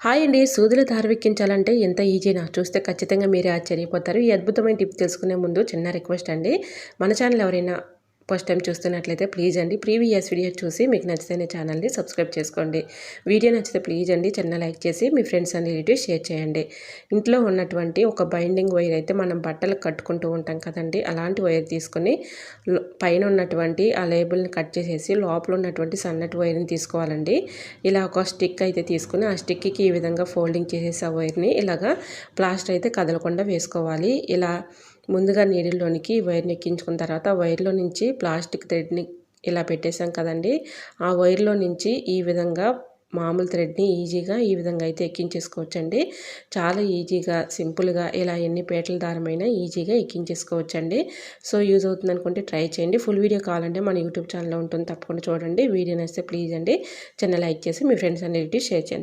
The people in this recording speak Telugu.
హాయ్ అండి. సూదులు ధారవెక్కించాలంటే ఎంత ఈజీనా? చూస్తే ఖచ్చితంగా మీరే ఆశ్చర్యపోతారు. ఈ అద్భుతమైన టిప్ తెలుసుకునే ముందు చిన్న రిక్వెస్ట్ అండి. మన ఛానల్ ఎవరైనా ఫస్ట్ టైం చూస్తున్నట్లయితే ప్లీజ్ అండి ప్రీవియస్ వీడియో చూసి మీకు నచ్చితే ఛానల్ని సబ్స్క్రైబ్ చేసుకోండి. వీడియో నచ్చితే ప్లీజ్ అండి చిన్న లైక్ చేసి మీ ఫ్రెండ్స్ అండ్ రిలేటివ్స్ షేర్ చేయండి. ఇంట్లో ఉన్నటువంటి ఒక బైండింగ్ వైర్ అయితే మనం బట్టలు కట్టుకుంటూ ఉంటాం కదండి, అలాంటి వైర్ తీసుకొని పైన ఉన్నటువంటి ఆ లేబుల్ని కట్ చేసేసి లోపల ఉన్నటువంటి సన్నటి వైర్ని తీసుకోవాలండి. ఇలా ఒక స్టిక్ అయితే తీసుకుని ఆ స్టిక్కి ఈ విధంగా ఫోల్డింగ్ చేసేసి ఆ వైర్ని ఇలాగా ప్లాస్టర్ అయితే కదలకుండా వేసుకోవాలి. ఇలా ముందుగా నీడిల్లోనికి వైర్ని ఎక్కించుకున్న తర్వాత వైర్లో నుంచి ప్లాస్టిక్ థ్రెడ్ని ఇలా పెట్టేసాం కదండి, ఆ వైర్లో నుంచి ఈ విధంగా మామూలు థ్రెడ్ని ఈజీగా ఈ విధంగా అయితే ఎక్కించేసుకోవచ్చండి. చాలా ఈజీగా సింపుల్గా ఇలా ఎన్ని పేటల దారమైనా ఈజీగా ఎక్కించేసుకోవచ్చండి. సో యూజ్ అవుతుంది అనుకుంటే ట్రై చేయండి. ఫుల్ వీడియో కావాలంటే మన యూట్యూబ్ ఛానల్లో ఉంటుంది, తప్పకుండా చూడండి. వీడియో నచ్చితే ప్లీజ్ అండి చిన్న లైక్ చేసి మీ ఫ్రెండ్స్ అండ్ రిలేటివ్స్ షేర్ చేయండి.